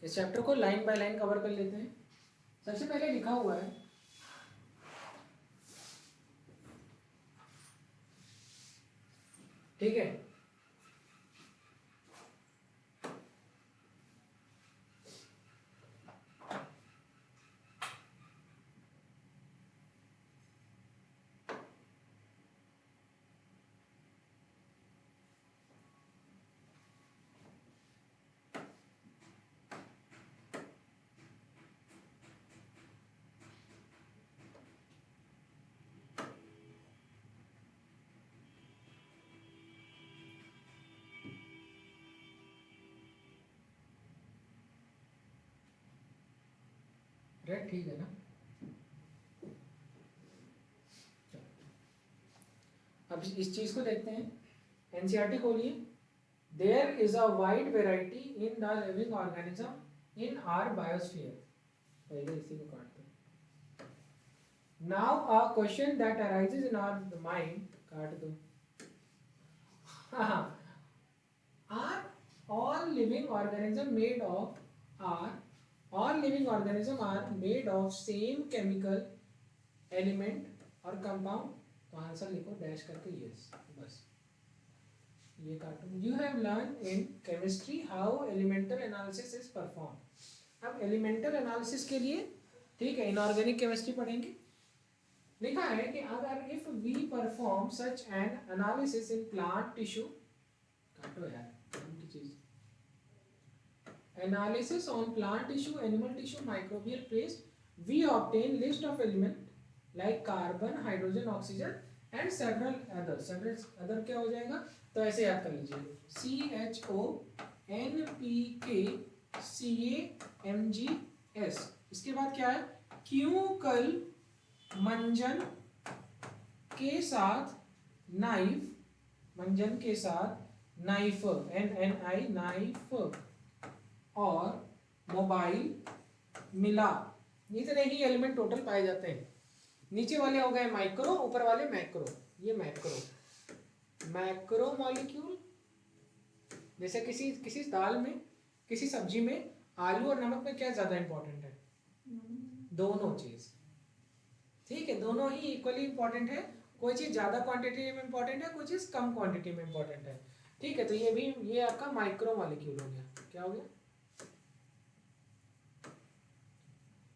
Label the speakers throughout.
Speaker 1: इस चैप्टर को line by line cover कर लेते हैं। सबसे पहले लिखा हुआ है ठीक है, राइट, ठीक है ना। अब इस चीज को देखते हैं। एनसीईआरटी खोलिए। There is a wide variety in the living organism in our biosphere. पहले इसी को काट दो। Now a question that arises in our mind, काट दो। Are all living organism made of are all living organism are made of same chemical element और compound। तो answer लिखो डैश करके यस, बस ये काटो। You have learn in chemistry how elemental analysis is perform. अब एलिमेंटल एनालिसिस के लिए ठीक है इनऑर्गेनिक केमिस्ट्री पढ़ेंगे। लिखा है कि अगर if we perform such an analysis in plant tissue, काटो यार की चीज, analysis on plant tissue, animal tissue, microbial paste, we obtain list of element like carbon, hydrogen, oxygen and several others। several other क्या हो जाएगा, तो ऐसे याद कर लीजिए CHO NPK CaMgS। इसके बाद क्या है, क्यूकल मंजन के साथ नाइफ, मंजन के साथ नाइफ NNI नाइफ और मोबाइल मिला। इतने ही एलिमेंट टोटल पाए जाते हैं। नीचे वाले हो गए माइक्रो, ऊपर वाले मैक्रो। ये मैक्रो मॉलिक्यूल, जैसे किसी दाल में, किसी सब्जी में आलू और नमक में क्या ज्यादा इंपॉर्टेंट है, दोनों चीज ठीक है, दोनों ही इक्वली इंपॉर्टेंट है। कोई चीज ज्यादा क्वांटिटी में इंपॉर्टेंट है, कोई चीज कम क्वांटिटी में इंपॉर्टेंट है। ठीक है, तो ये आपका माइक्रो मॉलिक्यूल हो गया। क्या हो गया,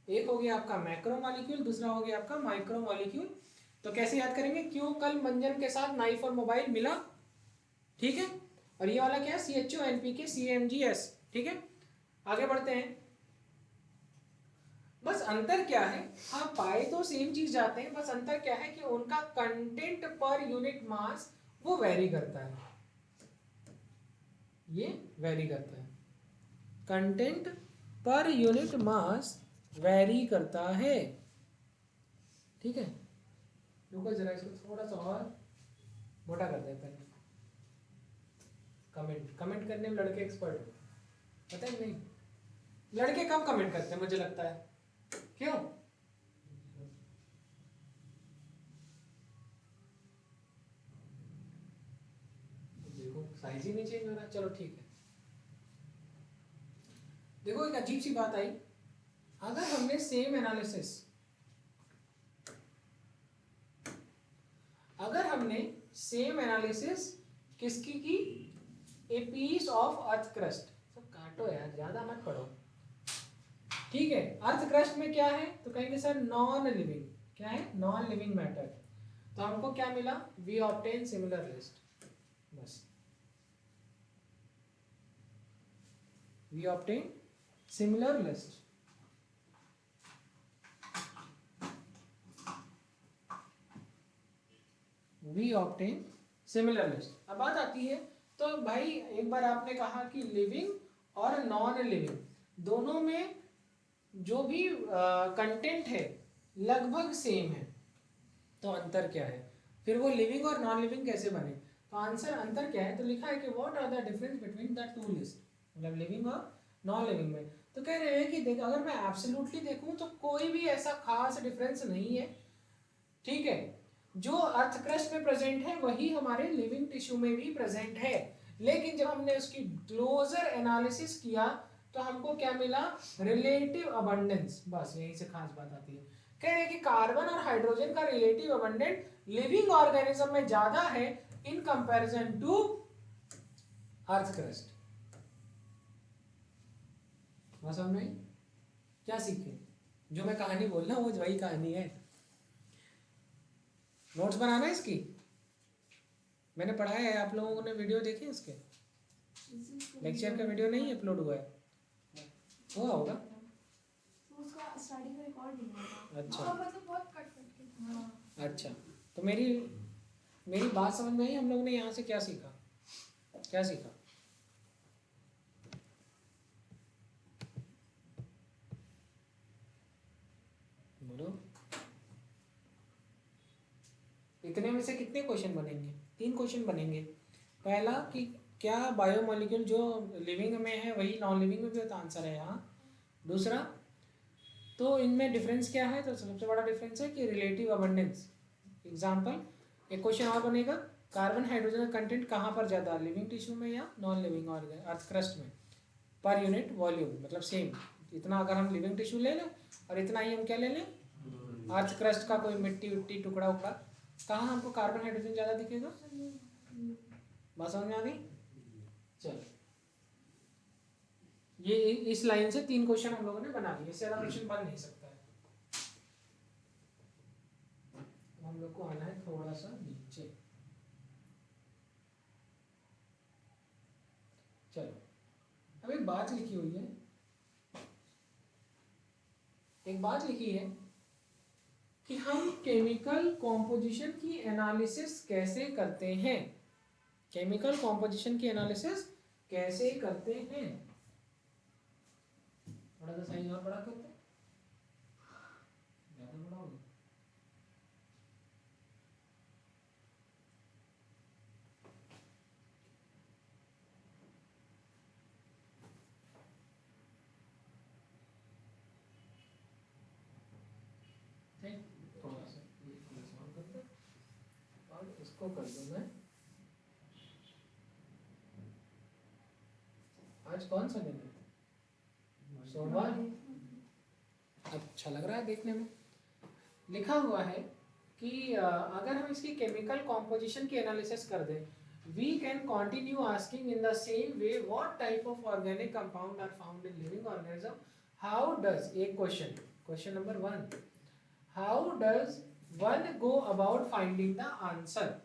Speaker 1: एक हो गया आपका मैक्रो मॉलिक्यूल, दूसरा हो गया आपका माइक्रो मॉलिक्यूल। तो कैसे याद करेंगे, क्यों कल मंजन के साथ नाइफ और मोबाइल मिला, ठीक है। और ये वाला क्या है, CHO NPK CaMgS। ठीक है, आगे बढ़ते हैं। बस अंतर क्या है, हाँ पाए तो सेम चीज जाते हैं, बस अंतर क्या है कि उनका कंटेंट पर यूनिट मास वो वेरी करता है, ये वेरी करता है, content per unit mass vary करता है। ठीक है, रुको जरा इसको थोड़ा सा और मोटा कर देते हैं। कमेंट करने में लड़के एक्सपर्ट है, पता है नहीं, लड़के कम कमेंट करते हैं मुझे लगता है, क्यों? देखो साइज ही नहीं चेंज हो रहा। चलो ठीक है, देखो एक अजीब सी बात आई। अगर हमने सेम एनालिसिस, किसकी की, a piece of earth crust. सब काटो यार, ज्यादा मत पढ़ो। ठीक है, अर्थ क्रस्ट में क्या है, तो कहेंगे सर नॉन लिविंग। क्या है, नॉन लिविंग मैटर। तो हमको क्या मिला, वी ऑब्टेन सिमिलर लिस्ट, बस we obtain similar list. We obtain similar list. अब बात आती है, तो भाई एक बार आपने कहा कि लिविंग और नॉन लिविंग दोनों में जो भी कंटेंट है लगभग सेम है, तो अंतर क्या है, फिर वो लिविंग और नॉन लिविंग कैसे बने। तो आंसर अंतर क्या है, तो लिखा है कि what are the difference between the two list, मतलब लिविंग और नॉन लिविंग में। तो कह रहे हैं कि देख, अगर मैं एब्सोल्युटली देखूं तो कोई भी ऐसा खास डिफरेंस नहीं है। ठीक है, जो अर्थ क्रस्ट में प्रेजेंट है वही हमारे लिविंग टिश्यू में भी प्रेजेंट है, लेकिन जब हमने उसकी क्लोजर एनालिसिस किया तो हमको क्या मिला, रिलेटिव अबंडेंस। बस यहीं से खास बात आती है, कह रहे हैं कि कार्बन और हाइड्रोजन का रिलेटिव अबंडेंट लिविंग ऑर्गेनिज्म में ज्यादा है in comparison to earth crust. बात समझ में आई? क्या सीखे? जो मैं कहानी बोल रहा हूँ वो वही कहानी है। नोट्स बनाना है इसकी, मैंने पढ़ाया है, आप लोगों ने वीडियो देखे इसके? लेक्चर का वीडियो नहीं अपलोड हुआ है? हुआ होगा।
Speaker 2: उसका स्टार्टिंग में रिकॉर्ड नहीं हुआ।
Speaker 1: अच्छा
Speaker 2: मतलब बहुत कट कट के।
Speaker 1: अच्छा, तो मेरी बात समझ में आई? हम लोग ने यहाँ से क्या सीखा? क्या सीखा? बोलो। इतने में से कितने क्वेश्चन बनेंगे? 3 क्वेश्चन बनेंगे। पहला कि क्या बायोमोलिक्यूल जो लिविंग में है वही नॉन लिविंग में भी होता, आंसर है यहाँ। दूसरा, तो इनमें डिफरेंस क्या है? तो सबसे बड़ा डिफरेंस है कि रिलेटिव अबंडेंस। एग्जाम्पल, एक क्वेश्चन और बनेगा, कार्बन हाइड्रोजन का कंटेंट कहाँ पर ज़्यादा, लिविंग टिश्यू में या non living organ earth crust में, पर यूनिट वॉल्यूम, मतलब सेम। इतना अगर हम लिविंग टिश्यू ले लें और इतना ही हम क्या ले लें, अर्थ क्रस्ट का कोई मिट्टी विट्टी टुकड़ा उकड़ा, कहाँ हमको कार्बन हाइड्रोजन ज़्यादा दिखेगा? बात समझ में आ गई? चलो, ये इस लाइन से 3 क्वेश्चन हम लोगों ने बना लिए, इससे ज़्यादा क्वेश्चन बन नहीं सकता है। हम लोग को आना है थोड़ा सा नीचे। चलो, अब एक बात लिखी हुई है, एक बात लिखी है कि हम केमिकल कॉम्पोजिशन की एनालिसिस कैसे करते हैं। केमिकल कॉम्पोजिशन की एनालिसिस कैसे करते हैं? थोड़ा सा साइज और बड़ा करते हैं, ज़्यादा बड़ा होगा। थोड़ा सा और करते हैं, और इसको कर दूँ मैं। आज कौन सा दिन है? सोमवार। अच्छा लग रहा है देखने में। लिखा हुआ है कि अगर हम इसकी केमिकल कॉम्पोजिशन की एनालिसिस कर दें, we can continue asking in the same way what type of organic compound are found in living organism. How does, एक question number 1, how does one go about finding the answer?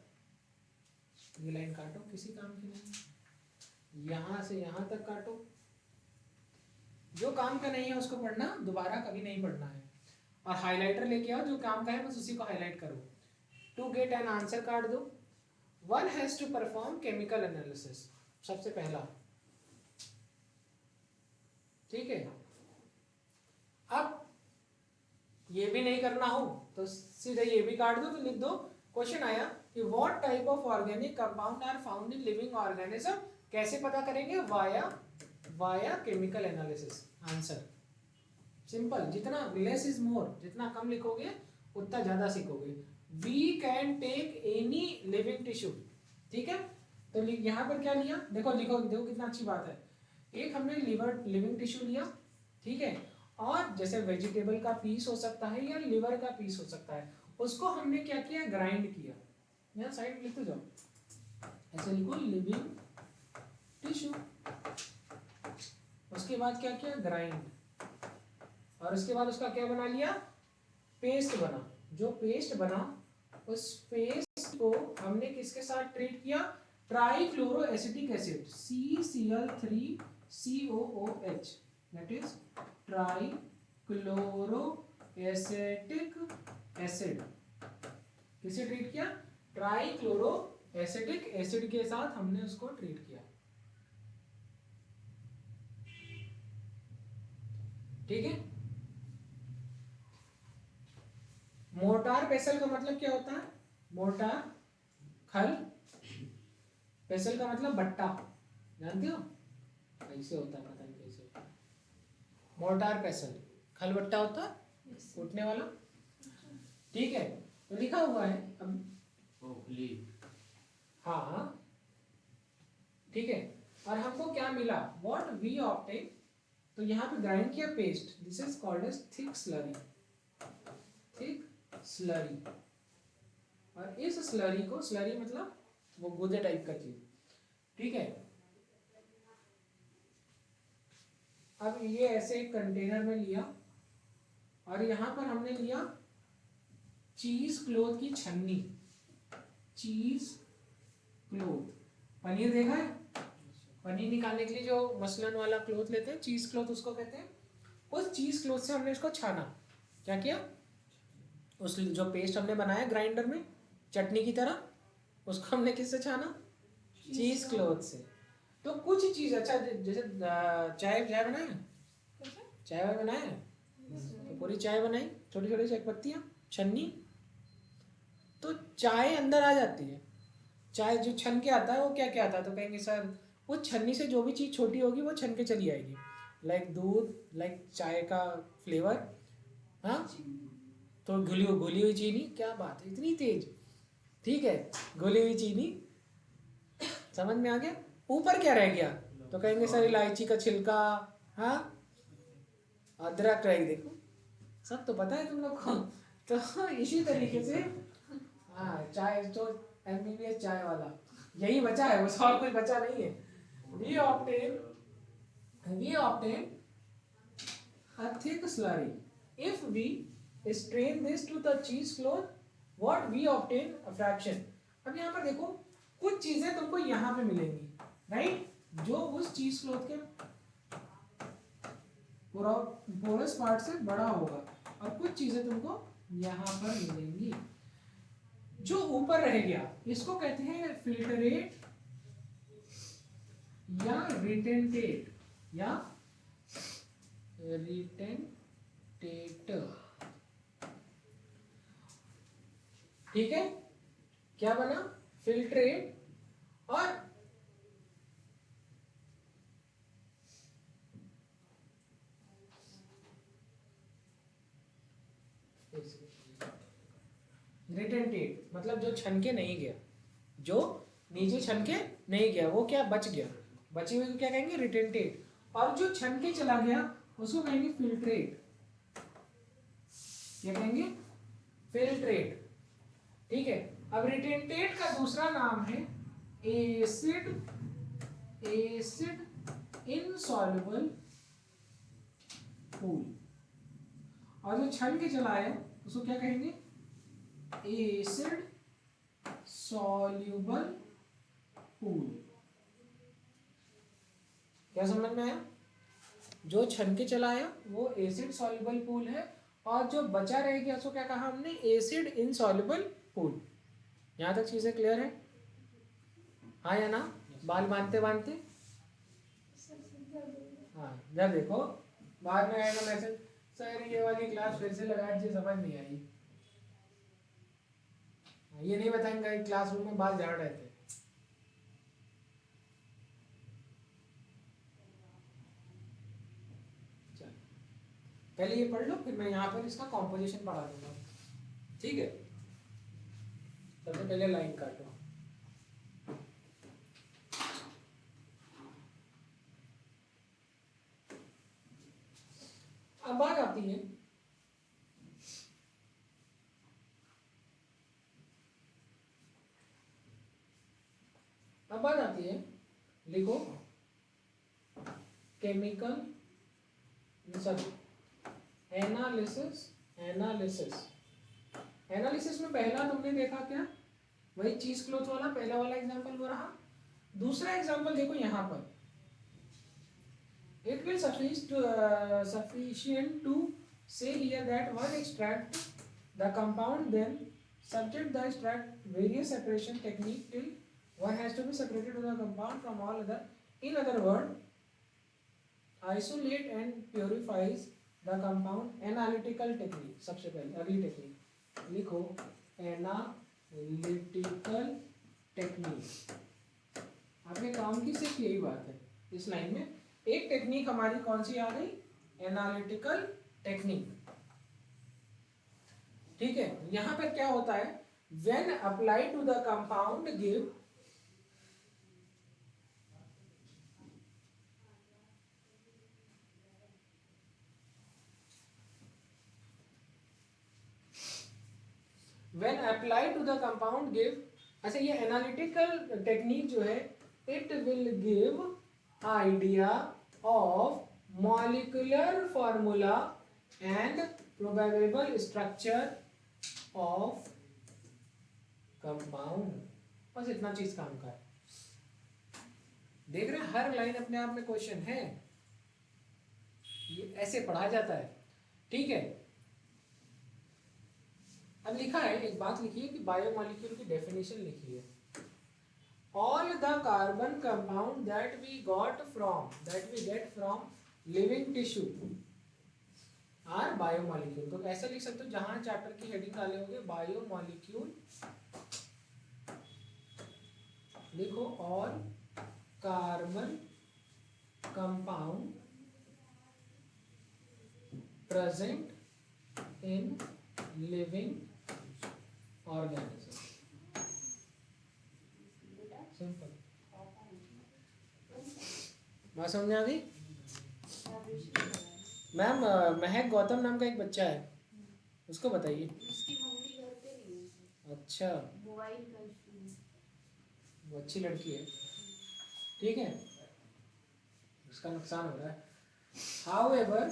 Speaker 1: ये line काटो, किसी काम की नहीं, यहाँ से यहाँ तक काटो। जो काम का नहीं है उसको पढ़ना, दोबारा कभी नहीं पढ़ना है। और हाइलाइटर लेके आओ, जो काम का है बस उसी को हाईलाइट करो। टू गेट एन आंसर काट दो। One has to perform chemical analysis, सबसे पहला, ठीक है। अब ये भी नहीं करना हो तो सीधे ये भी काट दो, तो लिख दो, क्वेश्चन आया कि what type of organic compound are found in living organism, कैसे पता करेंगे? Via chemical analysis. Answer simple, जितना लेस इज मोर, जितना कम लिखोगे उतना ज्यादा सीखोगे। We can take any living tissue, ठीक है। तो यहाँ पर क्या लिया, देखो लिखो, देखो कितना अच्छी बात है। एक हमने लिविंग टिश्यू लिया, ठीक है, और जैसे वेजिटेबल का पीस हो सकता है या लिवर का पीस हो सकता है, उसको हमने क्या किया, ग्राइंड किया। यहाँ साइड में लिखते जाओ, ऐसे लिखो लिविंग टिश्यू। उसके बाद क्या किया, ग्राइंड, और उसके बाद उसका क्या बना लिया, पेस्ट बना। जो पेस्ट बना, उस पेस्ट को हमने किसके साथ ट्रीट किया, trichloro acetic acid, CCl3COOH, that is trichloro acetic acid. किसे ट्रीट किया, ट्राइक्लोरो एसिटिक एसिड के साथ हमने उसको ट्रीट किया, ठीक है। मोर्टार पेसल का मतलब क्या होता है, मोर्टार खल, पेसल का मतलब बट्टा, जानते हो कैसे होता है, पता नहीं कैसे होता है। मोर्टार पेसल, खल बट्टा होता है कूटने वाला, ठीक है। तो लिखा हुआ है अब, हाँ ठीक है। और हमको क्या मिला, व्हाट वी ऑब्टेन तो यहाँ पे ग्राइंड किया paste, this is called as thick slurry, thick slurry. और इस स्लरी को, स्लरी मतलब वो गूदे टाइप का चीज, ठीक है। अब ये ऐसे एक कंटेनर में लिया और यहाँ पर हमने लिया चीज क्लोथ की छन्नी, चीज क्लोथ। पनीर देखा है, पनीर निकालने के लिए जो मसलन वाला क्लोथ लेते हैं, चीज क्लोथ उसको कहते हैं। उस चीज क्लोथ से हमने इसको छाना। क्या किया, उस जो पेस्ट हमने बनाया ग्राइंडर में चटनी की तरह, उसको हमने किससे छाना, चीज क्लोथ से। तो कुछ चीज, अच्छा जैसे चाय चाय बनाया, चाय वाय बनाया, तो पूरी चाय बनाई, छोटी छोटी चाय पत्तियाँ, छन्नी, तो चाय अंदर आ जाती है। चाय जो छन के आता है वो क्या क्या आता है, तो कहेंगे सर वो छन्नी से जो भी चीज़ छोटी होगी वो छन के चली आएगी, लाइक दूध, लाइक चाय का फ्लेवर, हाँ, तो घुली हुई चीनी, क्या बात है इतनी तेज, ठीक है, घुली हुई चीनी, समझ में आ गया। ऊपर क्या रह गया, तो कहेंगे सर इलायची का छिलका, हाँ, अदरक रह, देखो सब तो पता है तुम लोग को। तो इसी तरीके से, हाँ, चाय तो MBBS चाय वाला यही बचा है, बस और कुछ बचा नहीं है। we obtain a thick slurry. If we strain this to the cheesecloth, what we obtain a fraction. अब यहाँ पर देखो कुछ चीजें तुमको यहाँ पे मिलेंगी, राइट, जो उस चीज क्लोथ के पोरस पार्ट से बड़ा होगा, और कुछ चीजें तुमको यहाँ पर मिलेंगी। जो ऊपर रह गया इसको कहते हैं फिल्टरेट या रिटेंटेट, या रिटेंटेट, ठीक है। क्या बना, फिल्ट्रेट और रिटेंटेट मतलब जो छन के नहीं गया, जो नीचे छन के नहीं गया वो क्या बच गया, बचे हुए को क्या कहेंगे, रिटेंटेट। और जो छन के चला गया उसको कहेंगे फिल्ट्रेट, क्या कहेंगे, फिल्ट्रेट, ठीक है। अब रिटेंटेट का दूसरा नाम है एसिड, एसिड इनसॉल्युबल पूल। और जो छन के चला है उसको क्या कहेंगे, एसिड सॉल्युबल पूल। क्या समझ में आया, जो छन के चला आया वो एसिड सॉल्युबल पूल है, और जो बचा रह गया उसको क्या कहा हमने, एसिड इनसॉल्युबल पूल। यहां तक चीजें क्लियर है, हाँ या ना, बाल बांधते बांधते, हाँ, जब देखो बाद में आएगा मैसेज, सर ये वाली क्लास फिर से लगा दीजिए, समझ नहीं आई। ये नहीं बताएंगे क्लासरूम में बाल झाड़ रहे थे। पहले ये पढ़ लो, फिर मैं यहाँ पर इसका कॉम्पोजिशन पढ़ा दूंगा, ठीक है। सबसे पहले लाइन काटो। अब बात आती है लिखो केमिकल एनालिसिस। एनालिसिस में पहला तुमने देखा क्या, वही चीज क्लोथ वाला पहला वाला एग्जांपल वो रहा। दूसरा एग्जांपल देखो यहाँ पर, it will sufficient to say here that one extract the compound, then subject the extract various separation technique till one has to be separated to the compound from all other. In other word, isolate and purifies the compound, analytical technique। सबसे पहले अगली technique लिखो, analytical technique. आपने काम की सिर्फ यही बात है इस लाइन में, एक टेक्निक हमारी कौन सी आ गई, एनालिटिकल टेक्निक, ठीक है। यहां पर क्या होता है, when applied to the compound give when apply to the compound give, अच्छा ये एनालिटिकल टेक्निक जो है it will give idea of molecular formula and probable structure of compound. बस इतना चीज काम का है। देख रहे हैं हर लाइन अपने आप में क्वेश्चन है, ये ऐसे पढ़ा जाता है। ठीक है, अब लिखा है, एक बात लिखी है कि बायोमॉलिक्यूल की डेफिनेशन लिखी है, all the carbon compound that we get from living tissue are biomolecule. तो ऐसा लिख सकते हो, जहां चैप्टर की हेडिंग डाले होंगे बायोमॉलिक्यूल, लिखो all carbon compound present in living organism. Simple, बात समझ आ गई? मैम महक गौतम नाम का एक बच्चा है, उसको बताइए।
Speaker 2: उसकी मम्मी घर पे नहीं है।
Speaker 1: अच्छा,
Speaker 2: मोबाइल का इशू है।
Speaker 1: वो अच्छी लड़की है, ठीक है, उसका नुकसान हो रहा है। However,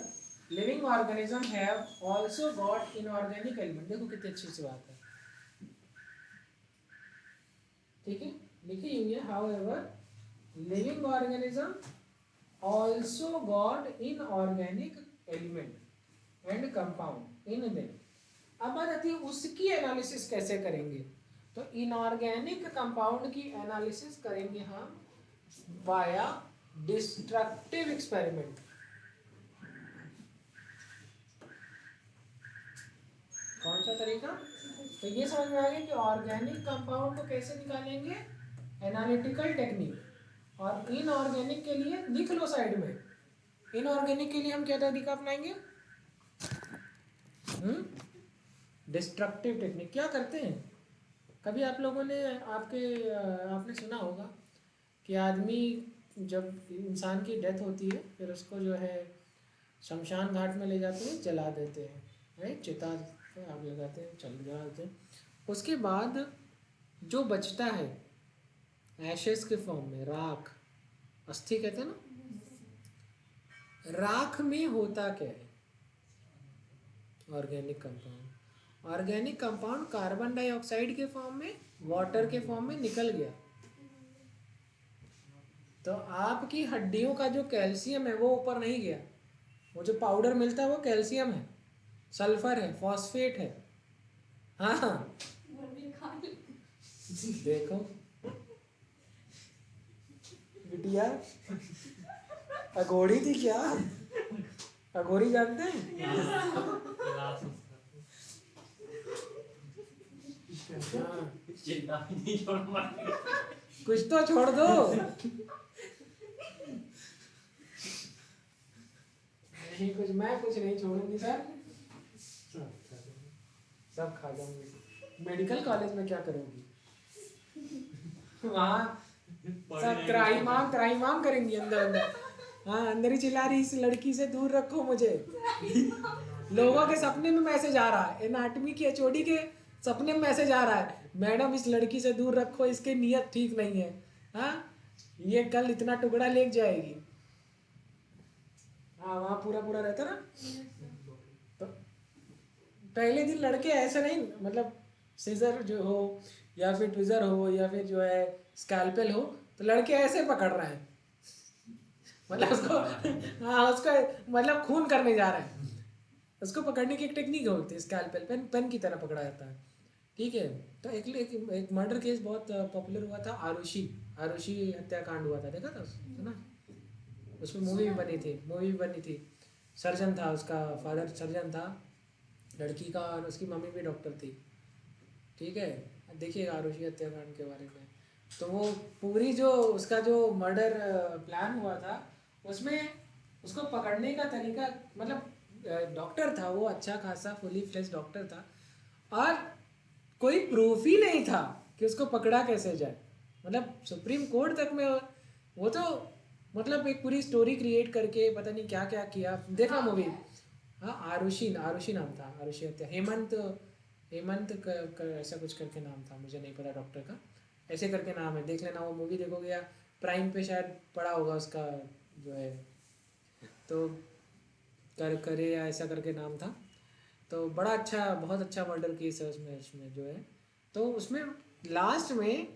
Speaker 1: living organism have also got inorganic element। देखो कितनी अच्छी सी बात है, ठीक है, लिखी हुई है। However, living organism also got inorganic element and compound in them। अब बात आती है उसकी एनालिसिस कैसे करेंगे। तो इनऑर्गेनिक कंपाउंड की एनालिसिस करेंगे हम वाया डिस्ट्रक्टिव एक्सपेरिमेंट। कौन सा तरीका? तो ये समझ में आ गया कि ऑर्गेनिक कंपाउंड को कैसे निकालेंगे, एनालिटिकल टेक्निक। और इनऑर्गेनिक के लिए लिख लो साइड में, इनऑर्गेनिक के लिए हम क्या तरीका अपनाएंगे, डिस्ट्रक्टिव टेक्निक। क्या करते हैं, कभी आप लोगों ने आपने सुना होगा कि आदमी जब इंसान की डेथ होती है फिर उसको जो है शमशान घाट में ले जाते हैं, जला देते हैं, राइट, चिता आग लगाते हैं, जला देते हैं। उसके बाद जो बचता है एशेस के फॉर्म में, राख, अस्थि कहते हैं ना, राख में होता क्या है, organic compound. Organic compound carbon dioxide के फॉर्म में, वाटर के फॉर्म में निकल गया। तो आपकी हड्डियों का जो कैल्शियम है वो ऊपर नहीं गया, वो जो पाउडर मिलता है वो कैल्शियम है, सल्फर है, फॉस्फेट है। हाँ देखो बिटिया, अघोरी थी क्या? अघोरी जानते हैं? कुछ तो छोड़ दो। नहीं, कुछ नहीं छोड़ूंगी सर, सब खा जाऊंगी। मेडिकल कॉलेज में क्या करोगी? वहाँ सब त्राहिमाम करेंगी अंदर अंदर। हाँ, अंदर ही चिल्ला रही, इस लड़की से दूर रखो मुझे। लोगों के सपने में मैसेज आ रहा है, एनाटॉमी की एचओडी के सपने में मैसेज आ रहा है, मैडम इस लड़की से दूर रखो, इसकी नीयत ठीक नहीं है। हाँ, ये कल इतना टुकड़ा ले जाएगी। हाँ, वहाँ पूरा रहता ना। तो पहले दिन लड़के ऐसे नहीं, मतलब सीजर जो हो या फिर ट्विजर हो या फिर जो है स्कैल्पेल हो, तो लड़के ऐसे पकड़ रहे हैं, मतलब उसको हाँ उसका मतलब खून करने जा रहे हैं। उसको पकड़ने की एक टेक्निक होती है, स्कैल्पेल, पेन की तरह पकड़ा जाता है, ठीक है। तो एक मर्डर केस बहुत पॉपुलर हुआ था, आरुषि हत्याकांड हुआ था, देखा था सुना? उसमें मूवी भी बनी थी। सर्जन था, उसका फादर सर्जन था लड़की का, और उसकी मम्मी भी डॉक्टर थी, ठीक है। देखिएगा आरुषि हत्याकांड के बारे में। तो वो पूरी जो उसका जो मर्डर प्लान हुआ था, उसमें उसको पकड़ने का तरीका, मतलब डॉक्टर था वो, अच्छा खासा फुली फ्लेश डॉक्टर था, और कोई प्रूफ ही नहीं था कि उसको पकड़ा कैसे जाए। मतलब सुप्रीम कोर्ट तक में वो तो मतलब एक पूरी स्टोरी क्रिएट करके पता नहीं क्या क्या किया। देखा मूवी? हाँ, आरुषि नाम था, आरुषि हत्या, हेमंत ऐसा कुछ करके नाम था, मुझे नहीं पता डॉक्टर का, ऐसे करके नाम है, देख लेना वो मूवी देखोगे या प्राइम पे शायद पड़ा होगा उसका जो है, तो करे या ऐसा करके नाम था। तो बड़ा अच्छा, बहुत अच्छा मर्डर केस है उसमें, उसमें जो है, तो उसमें लास्ट में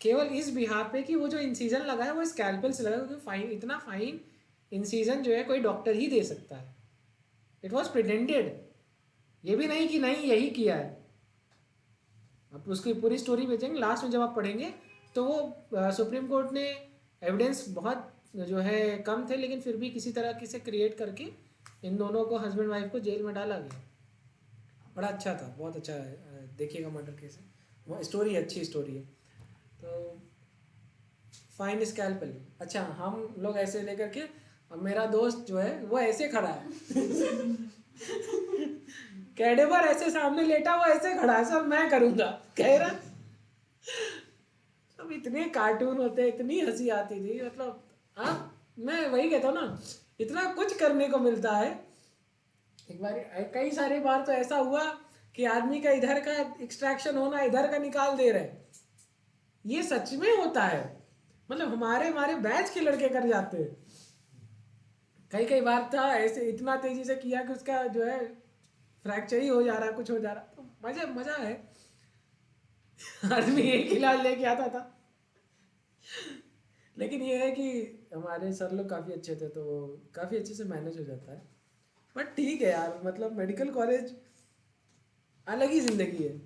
Speaker 1: केवल इस बिहार पे कि वो जो इंसीजन लगा है वो स्कैल्पेल से लगा, क्योंकि फाइन, इतना फाइन इंसीजन जो है कोई डॉक्टर ही दे सकता है। इट वॉज प्रिटेंडेड, ये भी नहीं कि नहीं यही किया है। अब उसकी पूरी स्टोरी भेजेंगे, लास्ट में जब आप पढ़ेंगे तो वो सुप्रीम कोर्ट ने एविडेंस बहुत जो है कम थे, लेकिन फिर भी किसी तरह से क्रिएट करके इन दोनों को, हस्बैंड वाइफ को, जेल में डाला गया। बड़ा अच्छा था, बहुत अच्छा है, देखिएगा मर्डर केस है, वो स्टोरी अच्छी स्टोरी है। तो फाइन स्कैल्पेल, अच्छा हम लोग ऐसे लेकर के, अब मेरा दोस्त जो है वो ऐसे खड़ा है कैडेवर ऐसे सामने लेटा हुआ ऐसे खड़ा है, सब मैं करूंगा कह रहा। सब इतने कार्टून होते हैं, इतनी हंसी आती थी, मतलब हाँ, मैं वही कहता हूँ ना, इतना कुछ करने को मिलता है। एक बार, कई सारी बार तो ऐसा हुआ कि आदमी का इधर का एक्सट्रैक्शन होना, इधर का निकाल दे रहे, ये सच में होता है, मतलब हमारे हमारे बैच के लड़के कर जाते हैं। कई कई बार था ऐसे, इतना तेजी से किया कि उसका जो है फ्रैक्चर ही हो जा रहा, कुछ हो जा रहा, तो मजा मजा है आदमी एक इलाज लेके आता था। लेकिन ये है कि हमारे सर लोग काफ़ी अच्छे थे, तो काफ़ी अच्छे से मैनेज हो जाता है। बट ठीक है यार, मतलब मेडिकल कॉलेज अलग ही जिंदगी है।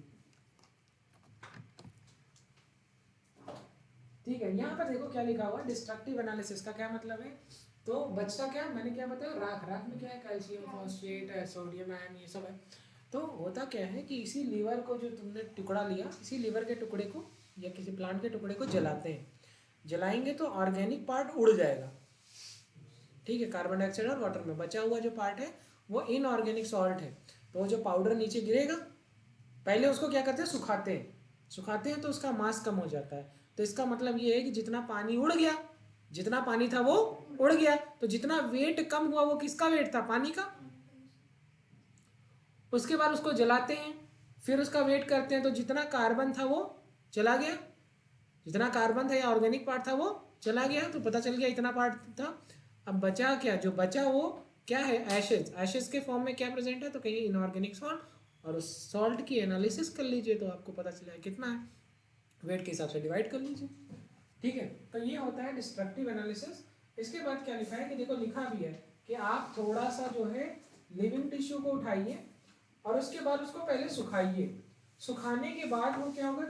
Speaker 1: ठीक है, यहाँ पर देखो क्या लिखा हुआ है, डिस्ट्रक्टिव एनालिसिस का क्या मतलब है। तो बचता क्या, मैंने क्या बताया, राख, राख में क्या है, कैल्शियम फॉस्फेट है, सोडियम आयन, ये सब है। तो होता क्या है कि इसी लीवर को जो तुमने टुकड़ा लिया, इसी लीवर के टुकड़े को या किसी प्लांट के टुकड़े को जलाते हैं, जलाएंगे तो ऑर्गेनिक पार्ट उड़ जाएगा, ठीक है, कार्बन डाइऑक्साइड और वाटर में बचा हुआ जो पार्ट है वो इनऑर्गेनिक सॉल्ट है। तो वो जो पाउडर नीचे गिरेगा, पहले उसको क्या करते हैं, सुखाते हैं, सुखाते हैं तो उसका मास कम हो जाता है। तो इसका मतलब ये है कि जितना पानी उड़ गया, जितना पानी था वो उड़ गया, तो जितना वेट कम हुआ वो किसका वेट था, पानी का। उसके बाद उसको जलाते हैं, फिर उसका वेट करते हैं, तो जितना कार्बन था वो चला गया, जितना कार्बन था या ऑर्गेनिक पार्ट था वो चला गया, तो पता चल गया इतना पार्ट था। अब बचा क्या, जो बचा वो क्या है, एशेज, एशेज के फॉर्म में क्या प्रेजेंट है, तो कहिए इनऑर्गेनिक सॉल्ट, और उस सॉल्ट की एनालिसिस कर लीजिए तो आपको पता चलेगा कितना है, वेट के हिसाब से डिवाइड कर लीजिए। ठीक है, तो ये होता है डिस्ट्रक्टिव एनालिसिस। इसके बाद क्या लिखा है कि देखो, लिखा भी है कि आप थोड़ा सा जो है लिविंग टिश्यू को उठाइए और उसके बाद उसको पहले सुखाइए, सुखाने के बाद वो क्या होगा,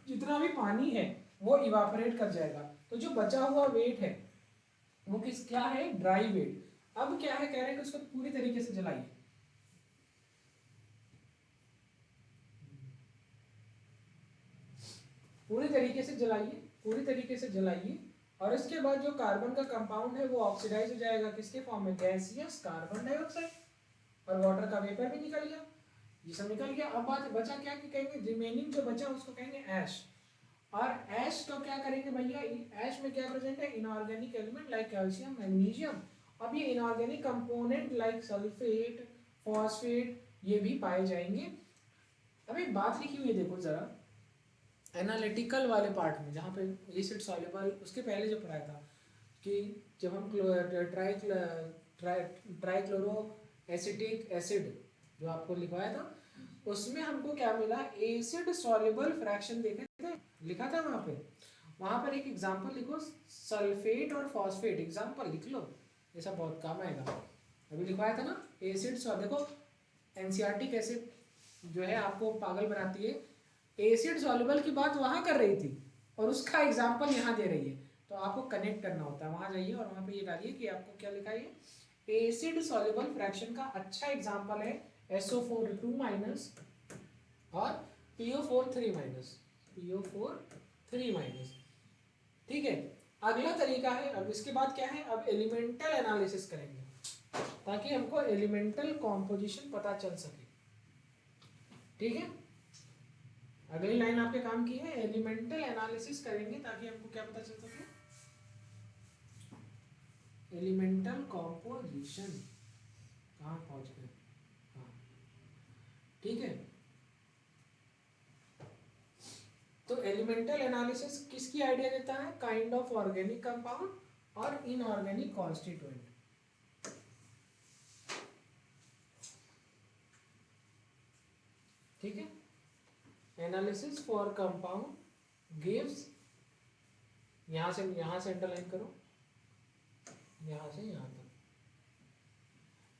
Speaker 1: जितना भी पानी है वो इवापोरेट कर जाएगा, तो जो बचा हुआ वेट है वो किस क्या है, ड्राई वेट। अब क्या है, कह रहे हैं कि उसको पूरी तरीके से जलाइए, पूरी तरीके से जलाइए, पूरी तरीके से जलाइए, और इसके बाद जो कार्बन का कंपाउंड है वो ऑक्सीडाइज हो जाएगा, किसके फॉर्म में, गैसियस कार्बन डाइऑक्साइड, और वाटर का वेपर भी निकल गया, ये सब निकल गया। अब बात बचा क्या कि कहेंगे रिमेनिंग जो बचा उसको कहेंगे ऐश, और ऐश को क्या करेंगे भैया, ऐश में क्या प्रेजेंट है, inorganic element like calcium, magnesium. अब ये inorganic component like sulphate, phosphate, ये भी पाए जाएंगे। अब एक बात लिखी हुई है, देखो जरा एनालिटिकल वाले पार्ट में, जहाँ पे एसिड सॉल्युबल, उसके पहले जो पढ़ाया था कि जब हम ट्राइक्लोरो एसिटिक एसिड जो आपको लिखवाया था, उसमें हमको क्या मिला, एसिड सॉल्युबल फ्रैक्शन देखे थे, लिखा था वहाँ पे। वहाँ पर एक एग्जांपल लिखो, सल्फेट और फॉस्फेट, एग्जांपल लिख लो, ये सब बहुत काम आएगा। अभी लिखवाया था ना एसिड, देखो एनसीईआरटी कैसे जो है आपको पागल बनाती है, एसिड सॉल्युबल की बात वहाँ कर रही थी और उसका एग्जांपल यहाँ दे रही है, तो आपको कनेक्ट करना होता है, वहाँ जाइए और वहाँ पे ये डालिए कि आपको क्या लिखा है, एसिड सॉल्युबल फ्रैक्शन का अच्छा एग्जांपल है SO4 2 माइनस और PO4 3 माइनस, PO4 3 माइनस। ठीक है, अगला तरीका है, अब इसके बाद क्या है, अब एलिमेंटल एनालिसिस करेंगे ताकि हमको एलिमेंटल कॉम्पोजिशन पता चल सके। ठीक है, अगली लाइन आपके काम की है, एलिमेंटल एनालिसिस करेंगे ताकि हमको क्या पता चल सके, एलिमेंटल कॉम्पोजिशन। कहाँ पहुंच गए, हाँ ठीक है। एलिमेंटल एनालिसिस किसकी आइडिया देता है? काइंड ऑफ ऑर्गेनिक कंपाउंड और इनऑर्गेनिक कॉन्स्टिट्यूएंट। ठीक है, एनालिसिस फॉर कंपाउंड गिव्स, यहां से अंडरलाइन करो, यहां से यहां तक।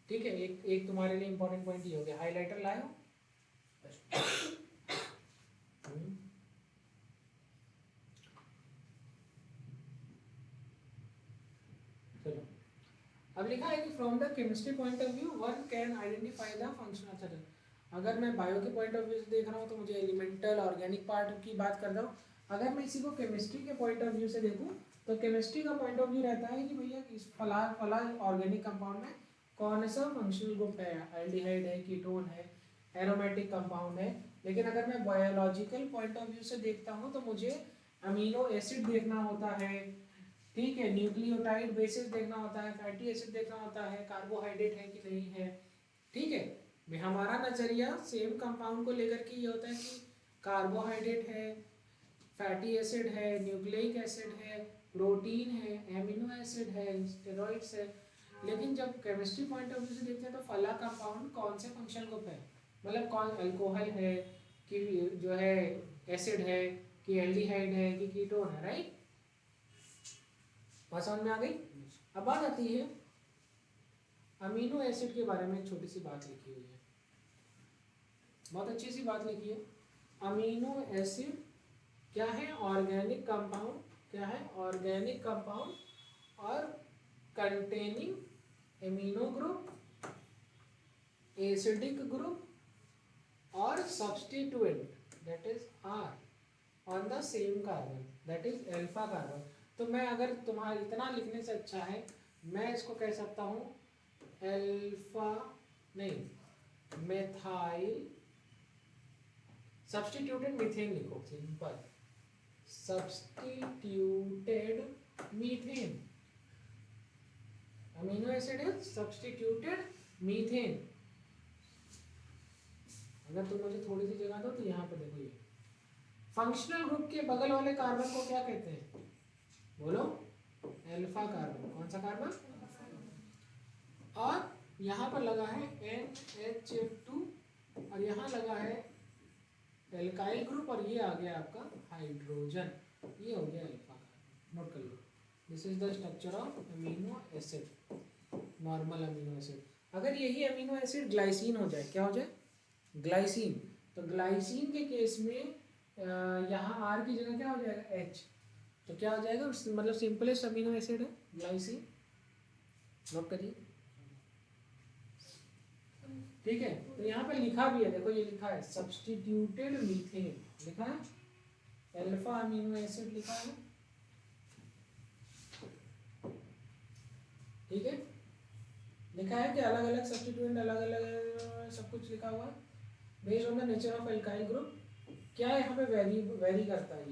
Speaker 1: ठीक है, एक तुम्हारे लिए इंपॉर्टेंट पॉइंट ये हो गया। हाइलाइटर लाए हो? चलो, अब लिखा है कि from the chemistry point of view one can identify the functional settle. अगर मैं बायो के पॉइंट ऑफ व्यू से देख रहा हूँ तो मुझे एलिमेंटल ऑर्गेनिक पार्ट की बात कर रहा हूँ। अगर मैं इसी को केमिस्ट्री के पॉइंट ऑफ व्यू से देखूँ तो केमिस्ट्री का पॉइंट ऑफ व्यू रहता है कि भैया इस फला ऑर्गेनिक कंपाउंड में कौन सा फंक्शनल ग्रुप है, एल्डिहाइड है, कीटोन है, एरोमेटिक कंपाउंड है। लेकिन अगर मैं बायोलॉजिकल पॉइंट ऑफ व्यू से देखता हूँ तो मुझे अमीनो एसिड देखना होता है, ठीक है, न्यूक्लियोटाइड बेसिस देखना होता है, फैटी एसिड देखना होता है, कार्बोहाइड्रेट है कि नहीं है। ठीक है, हमारा नजरिया सेम कंपाउंड को लेकर के ये होता है कि कार्बोहाइड्रेट है, फैटी एसिड है, न्यूक्लिक एसिड है, प्रोटीन है, एमिनो एसिड है, स्टेरॉइड्स है। लेकिन जब केमिस्ट्री पॉइंट ऑफ व्यू से देखते हैं तो फला कंपाउंड कौन से फंक्शन ग्रुप है, मतलब कौन अल्कोहल है कि जो है एसिड है कि एल्डिहाइड है कि कीटोन है, राइट। बात समझ में आ गई। अब बात आती है अमीनो एसिड के बारे में। एक छोटी सी बात लिखी हुई है, बहुत अच्छी सी बात लिखी है। अमीनो एसिड क्या है? Organic compound. क्या है? ऑर्गेनिक कंपाउंड और containing amino group, acidic group और substituent that is are on the same carbon that is alpha carbon. तो मैं अगर तुम्हारा इतना लिखने से अच्छा है मैं इसको कह सकता हूँ अल्फा नहीं मेथाइल सब्स्टिट्यूटेड मीथेन लिखो, simple substituted methane. Amino acid is substituted methane. अगर तुम मुझे थोड़ी सी जगह दो तो यहाँ पे देखो, ये फंक्शनल ग्रुप के बगल वाले कार्बन को क्या कहते हैं? बोलो, अल्फा कार्बन। कौन सा कार्बन? और यहाँ पर लगा है NH2 और यहाँ लगा है एल्काइल ग्रुप और ये आ गया आपका हाइड्रोजन, ये हो गया अल्फा कार्बन। नोट कर लो, this is the structure of amino acid, normal amino acid. अगर यही अमीनो एसिड ग्लाइसिन हो जाए, क्या हो जाए? ग्लाइसिन। तो ग्लाइसिन के केस में यहाँ R की जगह क्या हो जाएगा? H। तो क्या हो जाएगा? मतलब सिंपलेस्ट अमीनो एसिड है ग्लाइसिन। नोट करिए, ठीक है। तो यहाँ पे लिखा भी है, देखो ये लिखा है सब्स्टिट्यूटेड मीथेन, लिखा है अल्फा अमीनो एसिड लिखा है, ठीक है। लिखा है कि अलग अलग सब्स्टिट्यूएंट, अलग अलग सब कुछ लिखा हुआ है based on the nature of alkyl group. क्या यहाँ पे वेरी करता है, ये वेरी करता है,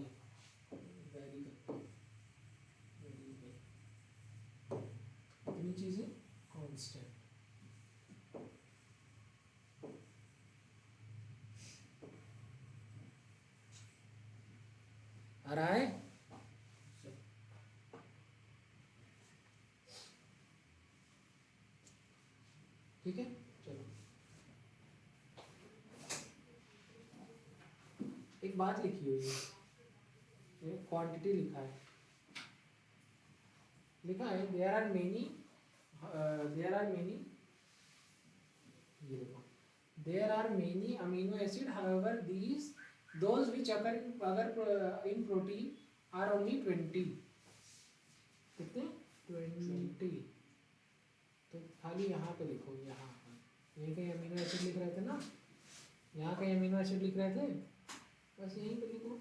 Speaker 1: इतनी चीजें कांस्टेंट। आ रहा है? ठीक है, चलो एक बात लिखी हुई है, क्वांटिटी लिखा है, लिखा है देयर आर मेनी ये देखो, there are many amino acid however these those which अगर इन प्रोटीन आर ओनली 20। कितने? 20। तो खाली यहाँ पे लिखो, यहाँ यहीं कहीं अमीनो एसिड लिख रहे थे ना, यहाँ कहीं अमीनो एसिड लिख रहे थे, बस यहीं पे लिखो,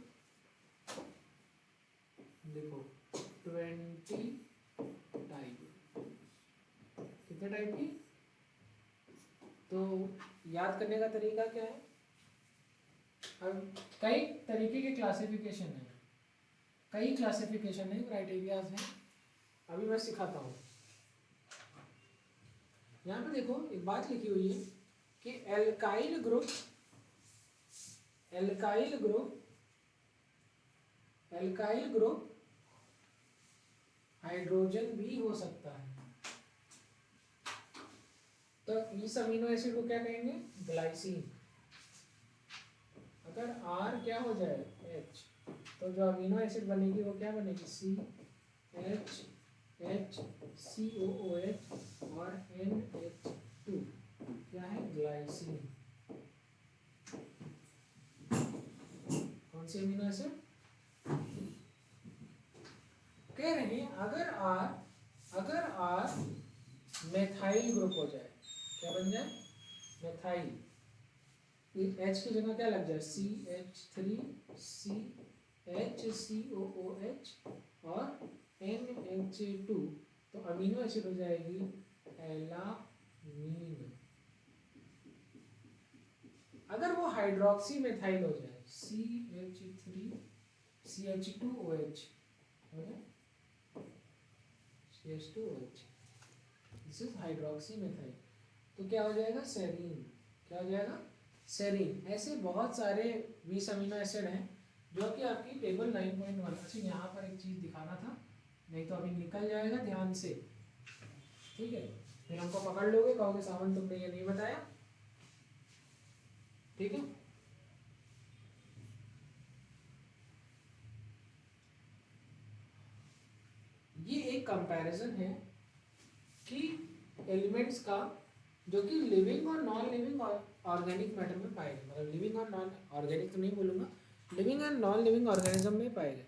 Speaker 1: देखो 20 टाइप। कितने टाइप की? तो याद करने का तरीका क्या है? अब कई तरीके के क्लासिफिकेशन है, कई क्लासिफिकेशन है, क्राइटेरियाज हैं, अभी मैं सिखाता हूँ। यहाँ पे देखो एक बात लिखी हुई है कि alkyl group alkyl group hydrogen भी हो सकता है। तो इस अमीनो एसिड को क्या कहेंगे? ग्लाइसिन। अगर R क्या हो जाए H, तो जो अमीनो एसिड बनेगी वो क्या बनेगी? CHCOOH और NH2 क्या है? ग्लाइसिन। कौन सी अमीनो एसिड कह रहे हैं? अगर R मेथाइल ग्रुप हो जाए, क्या बन जाए? मेथाइल। H की जगह क्या लग जाए? CH3CHCOOH और NH2, तो अमीनो एसिड हो जाएगी एलामीन। अगर वो हाइड्रोक्सी मेथाइल हो जाए, CH2OH हो जाए, CH2OH, this is hydroxy methyl, तो क्या हो जाएगा? सेरीन। क्या हो जाएगा? सेरीन। ऐसे बहुत सारे 20 अमीनो एसिड हैं जो कि आपकी टेबल 9.1। अच्छा, यहाँ पर एक चीज़ दिखाना था, नहीं तो अभी निकल जाएगा, ध्यान से, ठीक है? फिर हमको पकड़ लोगे, कहोगे सावन तुमने ये नहीं बताया, ठीक है? ये एक कंपैरिजन है कि एलिमेंट्स का जो कि लिविंग और नॉन लिविंग ऑर्गेनिक मैटर में पाए गए, मतलब लिविंग और नॉन ऑर्गेनिक तो नहीं बोलूँगा, living and non living organism में पाए गए।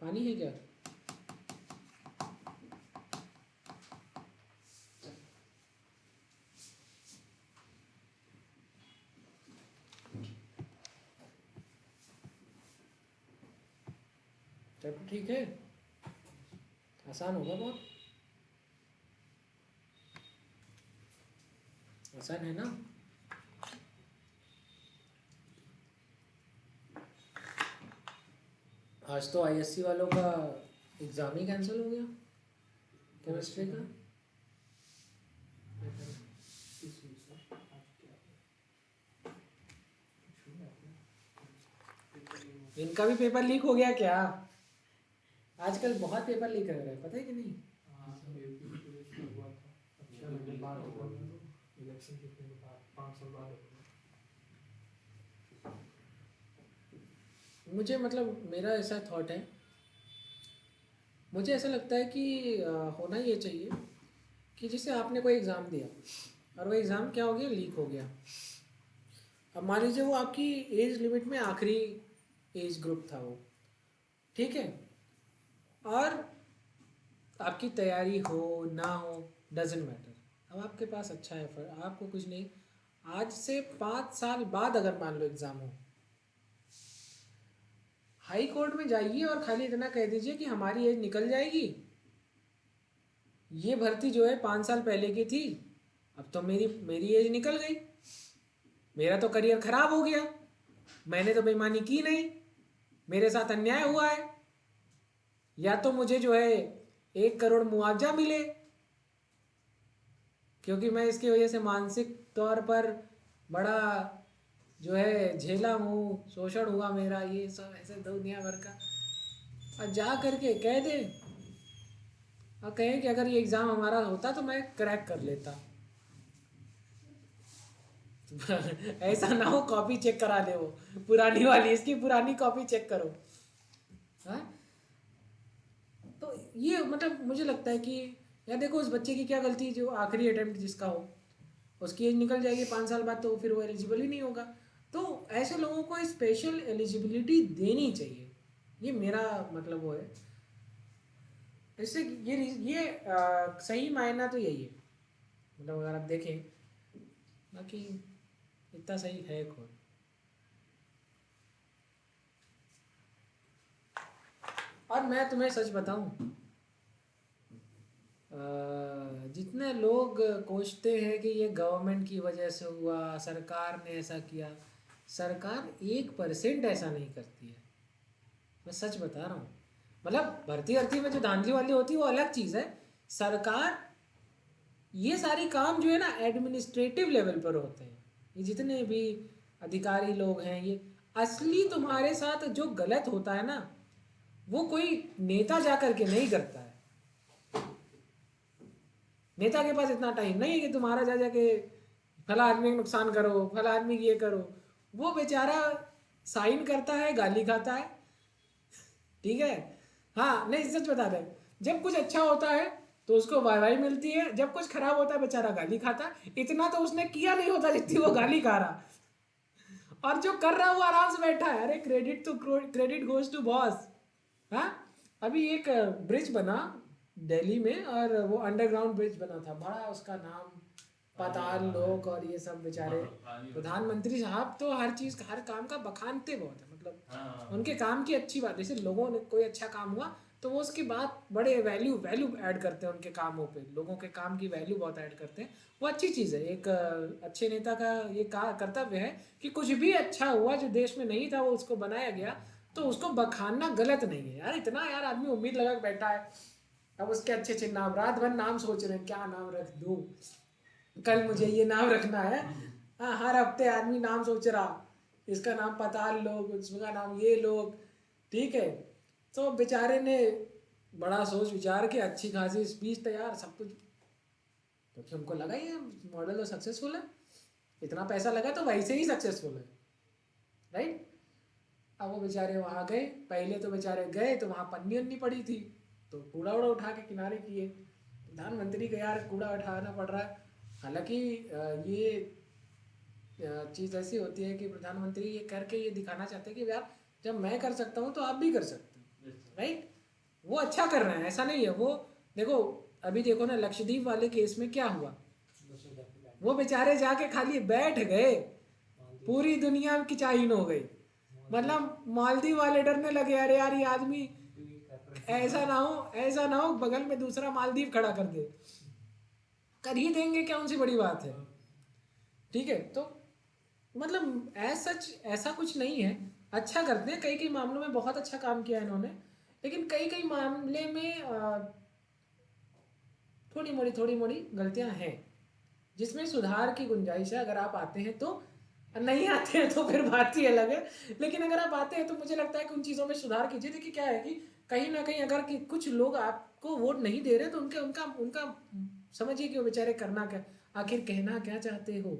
Speaker 1: पानी है क्या? चलो ठीक है, आसान होगा, बहुत आसान है ना? आज तो आईएससी वालों का एग्ज़ाम ही कैंसिल हो गया केमिस्ट्री का। इनका भी पेपर लीक हो गया क्या? आजकल बहुत पेपर लीक कर रहे हैं, पता है कि नहीं? इलेक्शन के बाद 5 साल बाद। मुझे मतलब मेरा ऐसा थॉट है, मुझे ऐसा लगता है कि होना ये चाहिए कि जैसे आपने कोई एग्ज़ाम दिया और वो एग्ज़ाम क्या हो गया? लीक हो गया। अब मान लीजिए वो आपकी एज लिमिट में आखिरी एज ग्रुप था वो, ठीक है, और आपकी तैयारी हो ना हो डजेंट मैटर। अब आपके पास अच्छा है, फिर आपको कुछ नहीं, आज से 5 साल बाद अगर मान लो एग्ज़ाम हो, हाई कोर्ट में जाइए और खाली इतना कह दीजिए कि हमारी एज निकल जाएगी, ये भर्ती जो है 5 साल पहले की थी, अब तो मेरी एज निकल गई, मेरा तो करियर खराब हो गया, मैंने तो बेईमानी की नहीं, मेरे साथ अन्याय हुआ है, या तो मुझे जो है 1 करोड़ मुआवजा मिले क्योंकि मैं इसकी वजह से मानसिक तौर पर बड़ा जो है झेला हूँ, शोषण हुआ मेरा, ये सब ऐसे दुनिया भर का, और जा करके कह दे और कहें कि अगर ये एग्ज़ाम हमारा होता तो मैं क्रैक कर लेता। ऐसा ना हो कॉपी चेक करा दे वो पुरानी वाली, इसकी पुरानी कॉपी चेक करो। हाँ, तो ये मतलब मुझे लगता है कि यार देखो उस बच्चे की क्या गलती, जो आखिरी अटेम्प्ट जिसका हो उसकी एज निकल जाएगी 5 साल बाद, तो फिर वो एलिजिबल ही नहीं होगा। तो ऐसे लोगों को स्पेशल एलिजिबिलिटी देनी चाहिए, ये मेरा मतलब वो है। इससे सही मायना तो यही है, मतलब अगर आप देखें, बाकी इतना सही है कौन। और मैं तुम्हें सच बताऊं, जितने लोग कोसते हैं कि ये गवर्नमेंट की वजह से हुआ, सरकार ने ऐसा किया, सरकार 1% ऐसा नहीं करती है, मैं सच बता रहा हूँ। मतलब भर्ती में जो धांधली वाली होती है वो अलग चीज़ है, सरकार ये सारी काम जो है ना एडमिनिस्ट्रेटिव लेवल पर होते हैं, ये जितने भी अधिकारी लोग हैं, ये असली तुम्हारे साथ जो गलत होता है ना, वो कोई नेता जा करके नहीं करता है। नेता के पास इतना टाइम नहीं है कि तुम्हारा जा जाके फला आदमी का नुकसान करो, फला आदमी की ये करो। वो बेचारा साइन करता है, गाली खाता है, ठीक है। हाँ नहीं, सच बता रहे हैं, जब कुछ अच्छा होता है तो उसको वाह वाही मिलती है, जब कुछ खराब होता है बेचारा गाली खाता है। इतना तो उसने किया नहीं होता जितनी वो गाली खा रहा, और जो कर रहा है वो आराम से बैठा है। अरे क्रेडिट गोज टू बॉस। हाँ, अभी एक ब्रिज बना दिल्ली में, और वो अंडरग्राउंड ब्रिज बना था, बड़ा उसका नाम पाताल लोक, और ये सब बेचारे प्रधानमंत्री साहब तो हर चीज हर काम का बखानते बहुत है, मतलब उनके काम की अच्छी बात। जैसे लोगों ने कोई अच्छा काम हुआ तो वो उसकी बात बड़े वैल्यू ऐड करते हैं उनके कामों पे, लोगों के काम की वैल्यू बहुत ऐड करते हैं। वो अच्छी चीज़ है, एक अच्छे नेता का ये कर्तव्य है कि कुछ भी अच्छा हुआ जो देश में नहीं था वो उसको बनाया गया, तो उसको बखानना गलत नहीं है यार। इतना यार आदमी उम्मीद लगा के बैठा है, अब उसके अच्छे अच्छे नाम, रात भर नाम सोच रहे हैं क्या नाम रख दूं, कल मुझे ये नाम रखना है। हाँ, हर हफ्ते आदमी नाम सोच रहा, इसका नाम पताल लोग, उसका नाम ये लोग, ठीक है। तो बेचारे ने बड़ा सोच विचार के अच्छी खासी स्पीच तैयार, सब कुछ, क्योंकि उनको लगा ये मॉडल तो सक्सेसफुल है, इतना पैसा लगा तो वैसे ही सक्सेसफुल है, राइट। अब वो बेचारे वहाँ गए, पहले तो बेचारे गए तो वहाँ पन्नी उन्नी पड़ी थी, तो कूड़ा वूड़ा उठा के किनारे किए। प्रधानमंत्री को यार कूड़ा उठाना पड़ रहा है। हालांकि ये चीज़ ऐसी होती है कि प्रधानमंत्री ये करके ये दिखाना चाहते हैं कि यार जब मैं कर सकता हूँ तो आप भी कर सकते हो, राइट। वो अच्छा कर रहे हैं, ऐसा नहीं है। वो देखो, अभी देखो ना लक्षद्वीप वाले केस में क्या हुआ, वो बेचारे जाके खाली बैठ गए, पूरी दुनिया की चाहीन हो गई। मतलब मालदीव वाले डरने लगे, अरे यार ये आदमी ऐसा ना हो बगल में दूसरा मालदीव खड़ा कर दे। कर ही देंगे, क्या उनसे बड़ी बात है, ठीक है। तो मतलब ऐसा कुछ नहीं है, अच्छा करते हैं, कई कई मामलों में बहुत अच्छा काम किया है इन्होंने, लेकिन कई कई मामले में थोड़ी मोड़ी गलतियां हैं जिसमें सुधार की गुंजाइश है। अगर आप आते हैं तो, नहीं आते हैं तो फिर बात ही अलग है, लेकिन अगर आप आते हैं तो मुझे लगता है कि उन चीज़ों में सुधार कीजिए। देखिए क्या है कि कहीं ना कहीं अगर कि कुछ लोग आपको वोट नहीं दे रहे तो उनके उनका उनका समझिए कि वो बेचारे करना क्या, आखिर कहना क्या चाहते हो,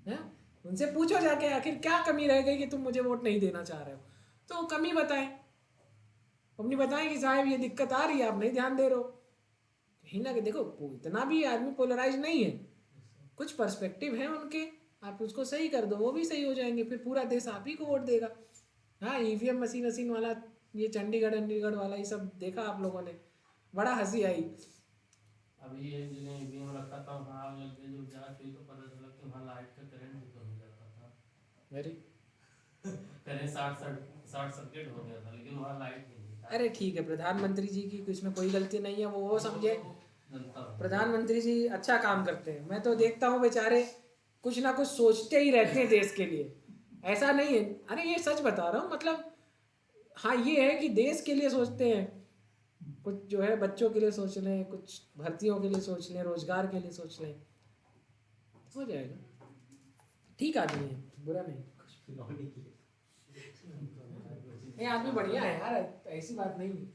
Speaker 1: है। उनसे पूछो जाके आखिर क्या कमी रह गई कि तुम मुझे वोट नहीं देना चाह रहे हो, तो कमी बताएं, अपनी बताएं कि साहब ये दिक्कत आ रही है, आप नहीं ध्यान दे रहे हो। कहीं ना देखो, इतना भी आदमी पोलराइज नहीं है, कुछ पर्सपेक्टिव है उनके, आप उसको सही कर दो, वो भी सही हो जाएंगे, फिर पूरा देश आप ही को वोट देगा। हाँ, ईवीएम मशीन वशीन वाला, ये चंडीगढ़ वाला ये सब देखा आप लोगों ने, बड़ा हंसी आई।
Speaker 3: अभी ये जिन्हें ईवीएम रखा था वहाँ आग लग गई, जब जांच हुई तो पता चला कि वहाँ लाइट का करंट भी तो हो जाता था।
Speaker 1: अरे
Speaker 3: करंट शॉर्ट सर्किट हो गया था, लेकिन वहाँ लाइट नहीं था।
Speaker 1: अरे ठीक है, प्रधानमंत्री जी की इसमें कोई गलती नहीं है, वो समझे।
Speaker 3: जनता
Speaker 1: प्रधानमंत्री जी अच्छा काम करते हैं, मैं तो देखता हूँ बेचारे कुछ ना कुछ सोचते ही रहते हैं देश के लिए, ऐसा नहीं है। अरे ये सच बता रहा हूँ, मतलब हाँ ये है कि देश के लिए सोचते हैं, कुछ जो है बच्चों के लिए सोच लें, कुछ भर्तियों के लिए सोच लें, रोजगार के लिए सोच लें, हो जाएगा। ठीक आदमी है, बुरा नहीं। ये आदमी बढ़िया है यार, ऐसी बात नहीं है।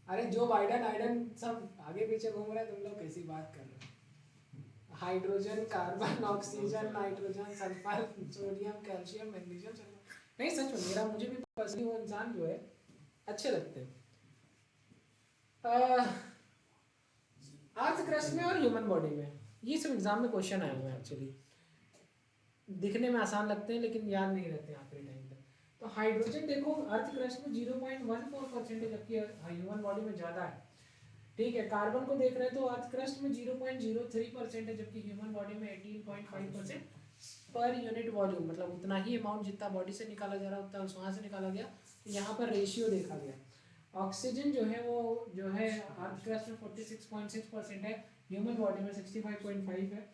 Speaker 1: अरे जो बाइडन आइडन सब आगे पीछे घूम रहे हैं, तुम लोग कैसी बात कर रहे हो। Hydrogen, carbon, oxygen, nitrogen, sulphur, sodium, calcium, magnesium, sulphur. नहीं सच में मेरा, मुझे भी पर्सनली वो इंसान जो है अच्छे लगते हैं। अर्थ क्रस्ट में और ह्यूमन बॉडी में, ये सब एग्जाम में क्वेश्चन आए हुए हैं एक्चुअली, दिखने में आसान लगते हैं लेकिन याद नहीं रहते आखिरी टाइम तक। तो हाइड्रोजन देखो अर्थ क्रस्ट में 0.14% है, जबकि ह्यूमन बॉडी में ज़्यादा है, ठीक है। कार्बन को देख रहे हैं तो अर्थ क्रस्ट में 0.03% है, जबकि ह्यूमन बॉडी में 18.5% पर यूनिट वॉल्यूम, मतलब उतना ही अमाउंट जितना बॉडी से निकाला जा रहा है उतना वहाँ से निकाला गया, तो यहाँ पर रेशियो देखा गया। ऑक्सीजन जो है वो जो है अर्थ क्रस्ट में 46.6% है, ह्यूमन बॉडी में 65.5 है।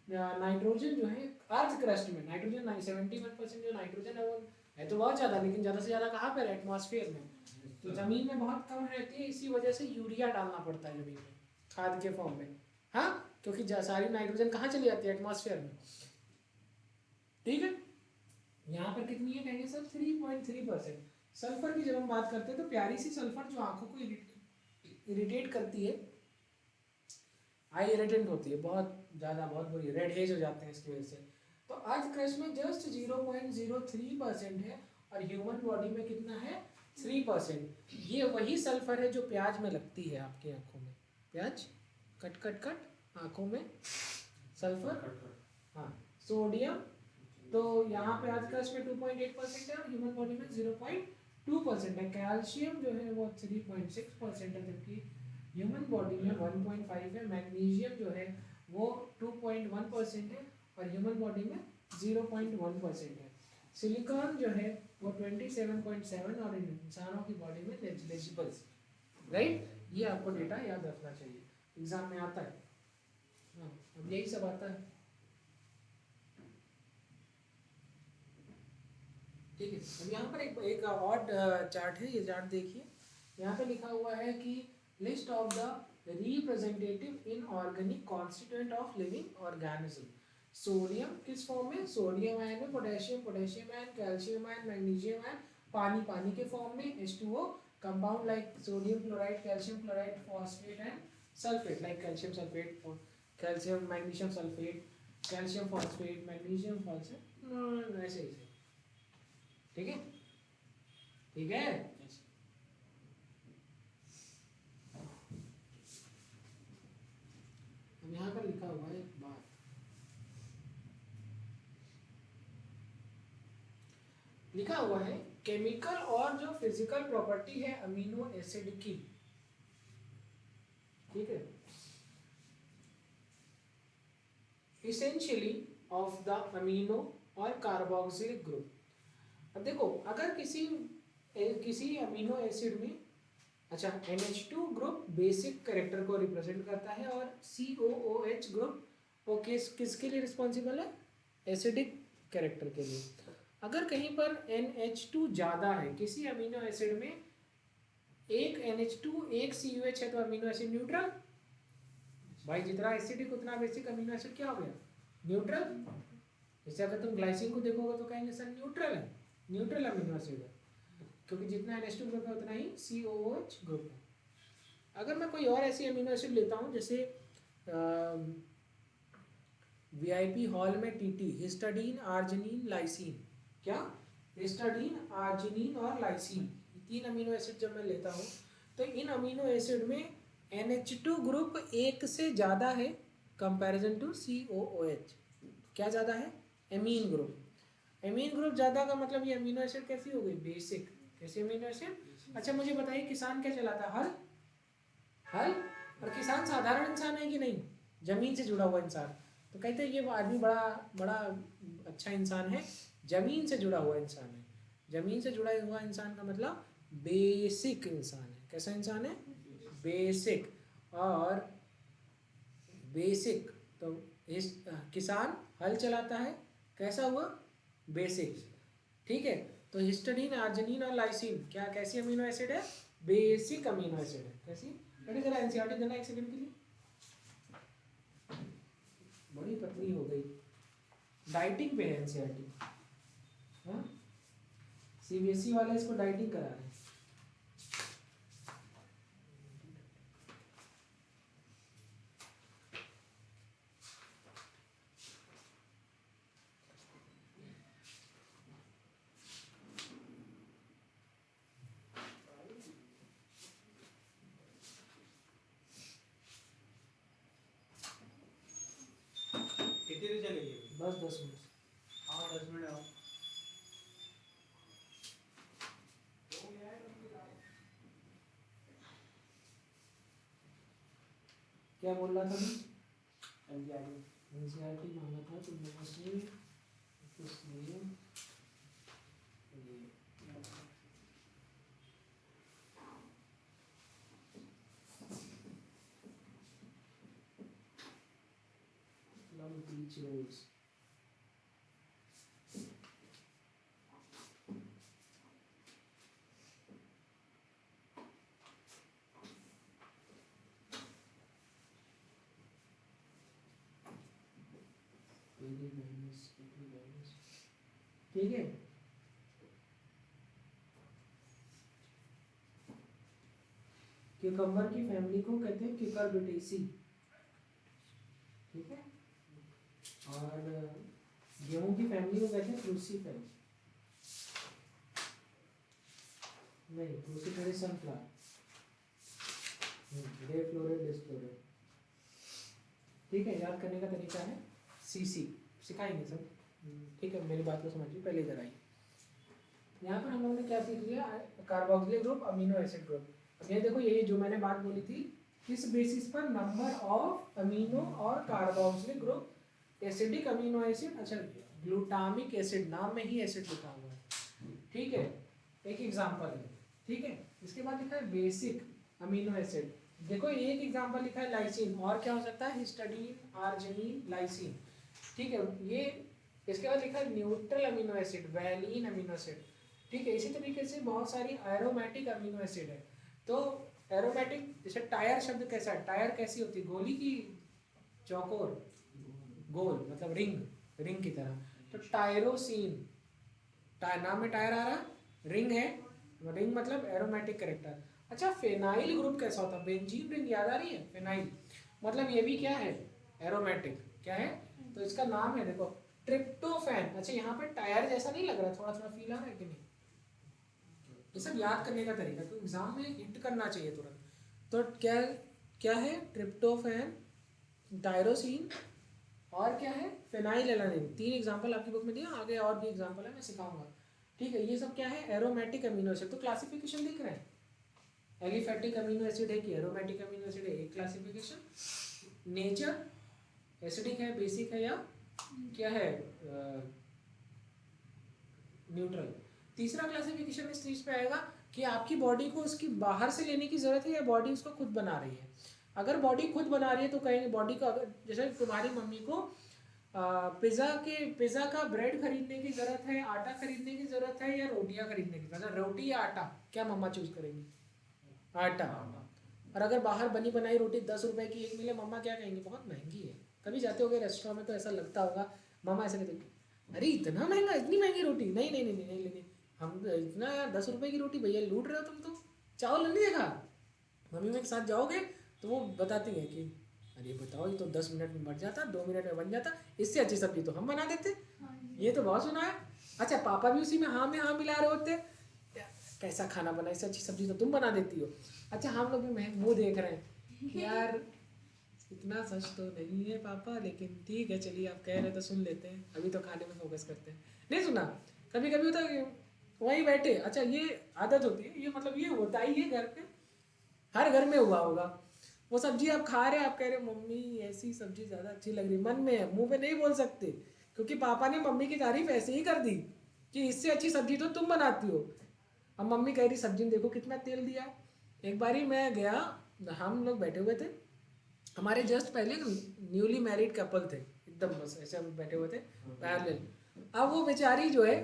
Speaker 1: नाइट्रोजन जो है अर्थ क्रस्ट में, नाइट्रोजन 71% जो नाइट्रोजन है वो है तो बहुत ज़्यादा, लेकिन ज़्यादा से ज़्यादा कहाँ पर है, एटमॉस्फेयर में। तो ज़मीन में बहुत कम रहती है, इसी वजह से यूरिया डालना पड़ता है ज़मीन में खाद के फॉर्म में। हाँ, क्योंकि सारी नाइट्रोजन कहाँ चली जाती है, एटमॉस्फेयर में, ठीक है। यहाँ पर कितनी है कहेंगे सर 3.3%। सल्फर की जब हम बात करते हैं तो प्यारी सी सल्फर जो आंखों को इरिटेट करती है, आई इरिटेंट होती है बहुत ज़्यादा, बहुत बुरी, रेड हेज हो जाते हैं इसकी वजह से। तो अर्थ क्रस्ट में जस्ट 0.03% है और ह्यूमन बॉडी में कितना है 3%। ये वही सल्फर है जो प्याज में लगती है आपकी आंखों में, प्याज कट कट कट आंखों में सल्फर, हाँ सोडियम। तो यहाँ पे अर्थ क्रस्ट में 2.8% है और ह्यूमन बॉडी में 0.2% है। कैल्शियम जो है वो 3.6% है, जबकि ह्यूमन बॉडी में 1.5 है। मैग्नीशियम जो है वो 2.1% है और ह्यूमन बॉडी में 0.1% है। सिलिकॉन जो है वो 27.7 और इंसानों की बॉडी में नेग्लिजिबल, राइट। ये आपको डेटा याद रखना चाहिए, एग्जाम में आता है। हाँ, अब यही सब आता है, ठीक है। अब यहाँ पर एक और चार्ट है, ये चार्ट देखिए। यहाँ पे लिखा हुआ है कि list of the representative inorganic constituent of living organism. Sodium किस फॉर्म में, सोडियम आयन में, potassium potassium ion, calcium ion, magnesium ion, पानी पानी के फॉर्म में, H2O, compound like sodium chloride, calcium chloride, phosphate and sulphate like calcium sulphate, calcium magnesium sulphate, calcium phosphate, magnesium phosphate, ऐसे ही। ठीक है, ठीक है। अब यहाँ पर लिखा हुआ है एक बात, लिखा हुआ है केमिकल और जो फिजिकल प्रॉपर्टी है अमीनो एसिड की, ठीक है, इसेंशियली ऑफ द अमीनो और कार्बोक्सिलिक ग्रुप। अब देखो अगर किसी अमीनो एसिड में, अच्छा NH2 ग्रुप बेसिक कैरेक्टर को रिप्रेजेंट करता है और COOH ग्रुप वो किसके लिए रिस्पॉन्सिबल है, एसिडिक कैरेक्टर के लिए। अगर कहीं पर NH2 ज़्यादा है किसी अमीनो एसिड में, एक NH2 एक COH है तो अमीनो एसिड न्यूट्रल, भाई जितना एसिडिक उतना बेसिक अमीनो एसिड क्या हो गया, न्यूट्रल। जैसे अगर तुम ग्लाइसिन को देखोगे तो कहेंगे सर न्यूट्रल है, न्यूट्रल अमीनो एसिड है, क्योंकि जितना NH2 ग्रुप है उतना ही COOH ग्रुप है। अगर मैं कोई और ऐसी अमीनो एसिड लेता हूँ जैसे VIP हॉल में TT, हिस्टाडीन आर्जिनिन लाइसिन, क्या हिस्टाडीन आर्जिनिन और लाइसिन, तीन अमीनो एसिड जब मैं लेता हूँ तो इन अमीनो एसिड में NH2 ग्रुप एक से ज़्यादा है कंपैरिजन टू COOH। क्या ज़्यादा है, एमीन ग्रुप। एमीन ग्रुप ज़्यादा का मतलब ये अमीनो एसिड कैसी हो गई, बेसिक। कैसे अमीनो एसिड। अच्छा मुझे बताइए किसान क्या चलाता है, हल, हल। और किसान साधारण इंसान है कि नहीं, जमीन से जुड़ा हुआ इंसान। तो कहते हैं ये आदमी बड़ा बड़ा अच्छा इंसान है, जमीन से जुड़ा हुआ इंसान है। जमीन से जुड़ा हुआ इंसान का मतलब बेसिक इंसान है। कैसा इंसान है, बेसिक। और बेसिक तो इस किसान हल चलाता है, कैसा हुआ, बेसिक, ठीक है। तो हिस्टडीन आर्जिनिन और लाइसिन क्या कैसी अमीनो एसिड है, बेसिक अमीनो एसिड है। कैसी, बेटे जरा एनसीईआरटी देना एक सेकंड के लिए, बड़ी पतली हो गई, डाइटिंग पे है एनसीईआरटी। हाँ CBSE वाले इसको डाइटिंग करा रहे हैं।
Speaker 4: कितनी देर चलेगी?
Speaker 1: बस 10 मिनट।
Speaker 4: हाँ 10 मिनट आओ।
Speaker 1: क्या बोल रहा था मैं, एनसीईआरटी मांगा था तुम लोगों से, इसलिए love beach rolls। ठीक है। क्यूकम्बर की फैमिली को कहते हैं क्यूकरबिटेसी, ठीक है। और गेहूं की फैमिली को कहते हैं क्रूसीफेरा, नहीं क्रूसीफेरा सनफ्लावर, डे फ्लोरेट डिस्फ्लोरेट, ठीक है। याद करने का तरीका है सीसी, सिखाएंगे सब, ठीक है। मेरी बात को समझिए, पहले इधर आइए। यहाँ पर हम लोगों ने क्या सीख लिया, carboxylic group, amino acid group. अब ये देखो, ये जो मैंने बात बोली थी, किस बेसिस पर, नंबर ऑफ अमीनो और carboxylic group, acidic amino acid, अच्छा ग्लूटामिक एसिड, नाम में ही एसिड लिखा हुआ है, ठीक है। एक एग्जांपल है, ठीक है। इसके बाद लिखा है बेसिक अमीनो एसिड, देखो एक एग्जांपल लिखा है लाइसिन, और क्या हो सकता है, हिस्टडीन, आर्जिनिन, लाइसिन, ठीक है। ये इसके बाद लिखा है neutral amino acid, valine amino acid, ठीक है। इसी तरीके से बहुत सारी एरोमेटिक अमीनो एसिड है। तो एरोमेटिक, जैसे टायर शब्द कैसा है, टायर कैसी होती है, गोली की चौकोर, गोल मतलब रिंग, रिंग की तरह। तो टायरोसिन, नाम में टायर आ रहा, रिंग है, रिंग मतलब एरोमेटिक कैरेक्टर। अच्छा, फेनाइल ग्रुप कैसा होता है, बेंजीन रिंग याद आ रही है, फेनाइल मतलब ये भी क्या है, एरोमेटिक, क्या है, तो इसका नाम है देखो ट्रिप्टोफैन। अच्छा, यहाँ पे टायर जैसा नहीं लग रहा, थोड़ा थोड़ा फील आ रहा है कि नहीं, ये सब याद करने का तरीका, तो एग्जाम में हिट करना चाहिए तुरंत। तो क्या क्या है, ट्रिप्टोफैन, टायरोसिन, और क्या है, फेनाइल एलानिन। 3 एग्जांपल आपकी बुक में दिया, आगे और भी एग्जांपल है, मैं सिखाऊंगा, ठीक है। ये सब क्या है, एरोमेटिक अमीनो एसिड। तो क्लासिफिकेशन दिख रहा है, एलिफैटिक अमीनो एसिड है कि एरोमेटिक अमीनो एसिड है, एक क्लासिफिकेशन। नेचर, एसिडिक है, बेसिक है, या क्या है, न्यूट्रल। तीसरा क्लासिफिकेशन इस चीज पे आएगा कि आपकी बॉडी को उसकी बाहर से लेने की जरूरत है या बॉडी उसको खुद बना रही है। अगर बॉडी खुद बना रही है तो कहेंगे बॉडी का, अगर जैसे तुम्हारी मम्मी को पिज़्ज़ा का ब्रेड खरीदने की ज़रूरत है, आटा खरीदने की ज़रूरत है, या रोटियां खरीदने की, मतलब रोटी या आटा, क्या मम्मा चूज करेंगी, आटा। और अगर बाहर बनी बनाई रोटी 10 रुपए की एक मिले, मम्मा क्या कहेंगे, बहुत महंगी है। कभी जाते होगे रेस्टोरेंट में तो ऐसा लगता होगा, मम्मा ऐसे कहते, अरे इतना महंगा, इतनी महंगी रोटी, नहीं नहीं नहीं नहीं नहीं लेनी, हम इतना यार 10 रुपए की रोटी, भैया लूट रहे हो तुम तो। चावल नहीं देखा, मम्मी में के साथ जाओगे तो वो बताती हैं कि अरे बताओ ये तो 10 मिनट में बन जाता, 2 मिनट में बन जाता, इससे अच्छी सब्जी तो हम बना देते। ये तो बहुत सुना है। अच्छा, पापा भी उसी में हाँ मिला रहे होते, कैसा खाना बना, इससे अच्छी सब्जी तो तुम बना देती हो। अच्छा, हम लोग भी मुँह देख रहे हैं कि यार इतना सच तो नहीं है पापा, लेकिन ठीक है चलिए आप कह रहे तो सुन लेते हैं, अभी तो खाने में फोकस करते हैं। नहीं सुना, कभी कभी होता है वहीं बैठे, अच्छा ये आदत होती है, ये मतलब ये होता ही है घर पे, हर घर में हुआ होगा। वो सब्जी आप खा रहे हैं, आप कह रहे मम्मी ऐसी सब्जी ज़्यादा अच्छी लग रही, मन में है, मुंह पे नहीं बोल सकते, क्योंकि पापा ने मम्मी की तारीफ ऐसे ही कर दी कि इससे अच्छी सब्जी तो तुम बनाती हो। अब मम्मी कह रही सब्जी में देखो कितना तेल दिया। एक बारी मैं गया, हम लोग बैठे हुए थे, हमारे जस्ट पहले न्यूली मैरिड कपल थे, एकदम बस ऐसे हम बैठे हुए थे पैरेलल। अब वो बेचारी जो है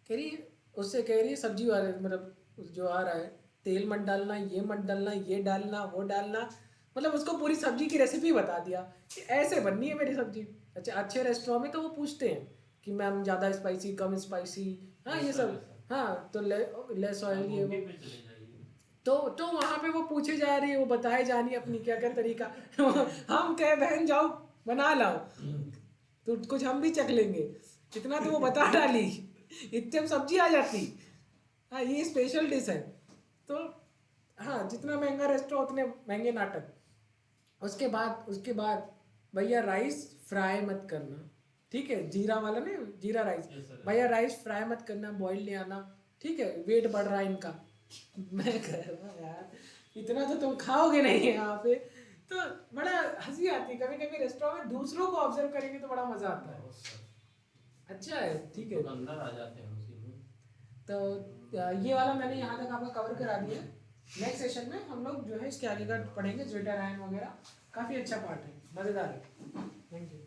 Speaker 1: कह रही, उससे कह रही सब्जी वाले, मतलब जो आ रहा है, तेल मत डालना, ये मत डालना, ये डालना, वो डालना, मतलब उसको पूरी सब्जी की रेसिपी बता दिया कि ऐसे बननी है मेरी सब्जी। अच्छा, अच्छे रेस्टोरेंट में तो वो पूछते हैं कि मैम ज़्यादा स्पाइसी, कम स्पाइसी, हाँ ये सब, हाँ तो लेस ऑयल, ये वो, तो वहाँ पे वो पूछे जा रही है, वो बताए जा रही है अपनी क्या क्या तरीका। हम कहे बहन जाओ बना लाओ, तो कुछ हम भी चख लेंगे, इतना तो वो बता डाली, इतने में सब्जी आ जाती। हाँ, ये स्पेशल डिश है। तो हाँ, जितना महंगा रेस्टोरेंट उतने महंगे नाटक। उसके बाद भैया राइस फ्राई मत करना, ठीक है, जीरा वाला नहीं, जीरा राइस, भैया राइस फ्राई मत करना, बॉईल ले आना, ठीक है, वेट बढ़ रहा है इनका। मैं कह रहा यार इतना तो तुम खाओगे नहीं यहाँ पे। तो बड़ा हंसी आती है, कभी कभी रेस्टोरेंट में दूसरों को ऑब्जर्व करेंगे तो बड़ा मजा आता है। अच्छा है, ठीक है,
Speaker 3: अंदर आ जाते हैं उसी में।
Speaker 1: तो ये वाला मैंने यहाँ तक आपका कवर करा दिया। नेक्स्ट सेशन में हम लोग जो है इसके आगे का पढ़ेंगे, ज्वेटारायन वगैरह, काफ़ी अच्छा पार्ट है, मज़ेदार है। Thank you.